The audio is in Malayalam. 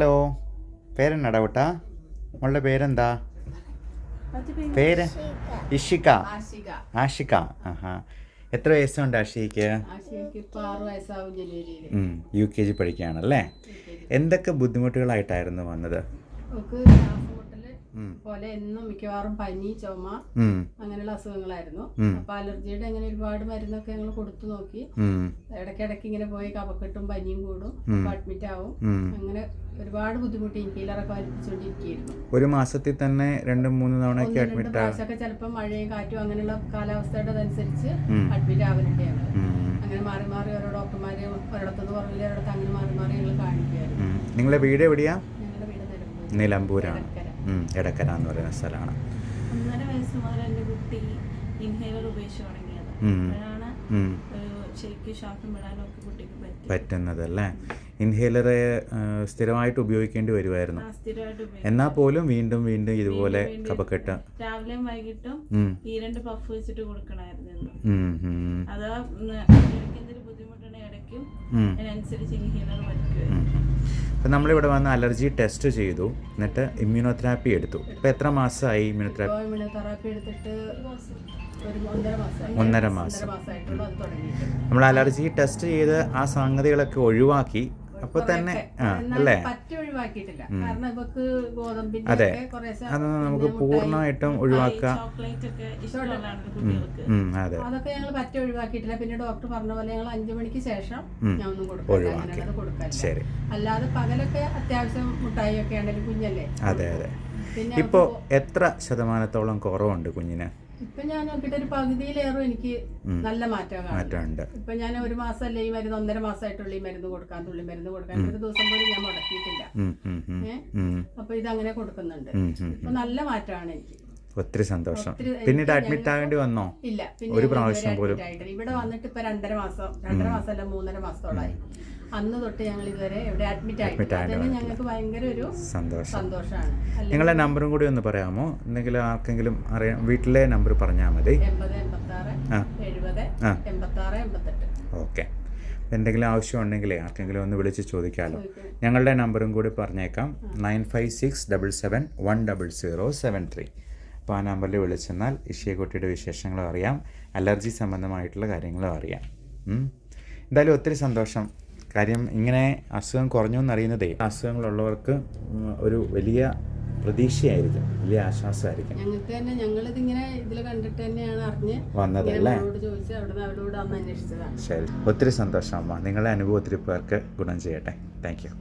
ഹലോ, പേരെന്നാടാ കുട്ടാ? മോളുടെ പേരെന്താ? പേര് ഇഷിക. ആഷിക. ആഹാ. എത്ര വയസ്സുണ്ട് ആഷിക്ക്? UKG പഠിക്കുകയാണല്ലേ? എന്തൊക്കെ ബുദ്ധിമുട്ടുകളായിട്ടായിരുന്നു വന്നത്? പോലെ എന്നും മിക്കവാറും പനി, ചുമ അങ്ങനെയുള്ള അസുഖങ്ങളായിരുന്നു. അപ്പൊ അലർജിയുടെ അങ്ങനെ ഒരുപാട് മരുന്നൊക്കെ ഞങ്ങൾ കൊടുത്തു നോക്കി. ഇടയ്ക്കിടയ്ക്ക് ഇങ്ങനെ പോയി കഫക്കെട്ടും പനിയും കൂടും, അഡ്മിറ്റ് ആവും. അങ്ങനെ ഒരുപാട് ബുദ്ധിമുട്ടി ഇൻഹേലറൊക്കെ വലിപ്പിച്ചുകൊണ്ടിരിക്കുകയായിരുന്നു. ഒരു മാസത്തിൽ തന്നെ 2-3 തവണയൊക്കെ അഡ്മിറ്റ് ആവും. ചിലപ്പോൾ മഴയും കാറ്റും അങ്ങനെയുള്ള കാലാവസ്ഥയുടെ അനുസരിച്ച് അഡ്മിറ്റ് ആവലുണ്ടാണ്. അങ്ങനെ മാറി മാറി ഓരോ ഡോക്ടർമാരെ ഒരിടത്തുനിന്ന് കുറവില്ല, ഒരിടത്ത് അങ്ങനെ മാറി മാറി ഞങ്ങൾ കാണിക്കുമായിരുന്നു. നിങ്ങളുടെ വീട് എവിടെയാ? ഞങ്ങളുടെ വീട് നിലമ്പൂരാണ്. എടക്കര എന്ന് പറയുന്ന സ്ഥലമാണ്. 1.5 വയസ്സ് മുതൽ എൻ്റെ കുട്ടി ഇൻഹേലർ ഉപയോഗിച്ച് തുടങ്ങിയത്. അപ്പോഴാണ് ശരിക്കും ശ്വാസം വിടാനൊക്കെ കുട്ടിക്ക് പറ്റുന്നതല്ലേ? ഇൻഹേലർ സ്ഥിരമായിട്ട് ഉപയോഗിക്കേണ്ടി വരുമായിരുന്നു. എന്നാൽ പോലും വീണ്ടും വീണ്ടും ഇതുപോലെ കഫക്കെട്ട് രാവിലെയും വൈകിട്ടും ഈ 2 പഫ് വെച്ചിട്ട് കൊടുക്കണമായിരുന്നു. അതാ എന്തൊരു ബുദ്ധിമുട്ടാണ് ഇടയ്ക്കും അതിനനുസരിച്ച് ഇൻഹേലർ വലിക്കുമായിരുന്നു. അപ്പം നമ്മളിവിടെ വന്ന് അലർജി ടെസ്റ്റ് ചെയ്തു, എന്നിട്ട് ഇമ്മ്യൂണോതെറാപ്പി എടുത്തു. ഇപ്പം എത്ര മാസമായി ഇമ്മ്യൂണോതെറാപ്പി എടുത്തിട്ട്? 1.5 മാസം. നമ്മൾ അലർജി ടെസ്റ്റ് ചെയ്ത് ആ സംഗതികളൊക്കെ ഒഴിവാക്കി. അപ്പൊ തന്നെ അല്ലേ? അതെ, അതൊന്നും നമുക്ക് പൂർണ്ണമായിട്ടും ഒഴിവാക്കാം. അതെ, അതൊക്കെ ഞങ്ങൾ പറ്റ ഒഴിവാക്കിയിട്ടില്ല. പിന്നെ ഡോക്ടർ പറഞ്ഞ പോലെ ഞങ്ങൾ 5 മണിക്ക് ശേഷം ഒഴിവാക്കി. ശരി. അല്ലാതെ പകലൊക്കെ അത്യാവശ്യം മുട്ടായി ഒക്കെ ആണെങ്കിലും കുഞ്ഞല്ലേ. അതെ അതെ. ഇപ്പോ എത്ര ശതമാനത്തോളം കുറവുണ്ട് കുഞ്ഞിന്? ഇപ്പൊ ഞാൻ നോക്കിയിട്ട് ഒരു പകുതിയിലേറും എനിക്ക് നല്ല മാറ്റമുണ്ട്. ഇപ്പൊ ഞാൻ 1 മാസമല്ലേ ഈ മരുന്ന്, 1.5 മാസമായിട്ടുള്ള ഈ മരുന്ന് കൊടുക്കാൻ, തുള്ളി മരുന്ന് കൊടുക്കാൻ ഒരു ദിവസം പോലും ഞാൻ മുടക്കിയിട്ടില്ല. അപ്പൊ ഇതങ്ങനെ കൊടുക്കുന്നുണ്ട്. അപ്പൊ നല്ല മാറ്റമാണ് എനിക്ക്. ഒത്തിരി സന്തോഷം. പിന്നീട് അഡ്മിറ്റ് ആവേണ്ടി വന്നോ? ഇല്ല, ഒരു പ്രാവശ്യം പോലും. ഇവിടെ വന്നിട്ട് ഇപ്പൊ 2.5 മാസം, 2.5 മാസമല്ല 3.5 മാസത്തോളായി. അന്ന് തൊട്ട് ഞങ്ങൾ ഇതുവരെ ഇവിടെ അഡ്മിറ്റ് ആയിട്ടില്ല. ഞങ്ങൾക്ക് ഭയങ്കര ഒരു സന്തോഷമാണ്. നിങ്ങളുടെ നമ്പറും കൂടി ഒന്ന് പറയാമോ? എന്തെങ്കിലും ആർക്കെങ്കിലും അറിയാം, വീട്ടിലെ നമ്പർ പറഞ്ഞാൽ മതി. 8086708688. ഓക്കെ. എന്തെങ്കിലും ആവശ്യം ഉണ്ടെങ്കിൽ ആർക്കെങ്കിലും ഒന്ന് വിളിച്ച് ചോദിക്കാമല്ലോ. ഞങ്ങളുടെ നമ്പറും കൂടി പറഞ്ഞേക്കാം. 9567710073. അപ്പോൾ ആ നമ്പറിൽ വിളിച്ചെന്നാൽ ഇഷിയക്കുട്ടിയുടെ വിശേഷങ്ങളും അറിയാം, അലർജി സംബന്ധമായിട്ടുള്ള കാര്യങ്ങളും അറിയാം. എന്തായാലും ഒത്തിരി സന്തോഷം. കാര്യം ഇങ്ങനെ അസുഖം കുറഞ്ഞു എന്നറിയുന്നതേ അസുഖങ്ങളുള്ളവർക്ക് ഒരു വലിയ പ്രതീക്ഷയായിരിക്കും, വലിയ ആശ്വാസമായിരിക്കും. ഞങ്ങൾക്ക് തന്നെ ഞങ്ങളിതിങ്ങനെ ഇതിൽ കണ്ടിട്ട് തന്നെയാണ് അറിഞ്ഞ് വന്നതല്ലേ? അവരോട് അന്ന് അന്വേഷിച്ചതാണ്. ശരി, ഒത്തിരി സന്തോഷം അമ്മ. നിങ്ങളുടെ അനുഭവം ഒത്തിരി പേർക്ക് ഗുണം ചെയ്യട്ടെ. Thank you.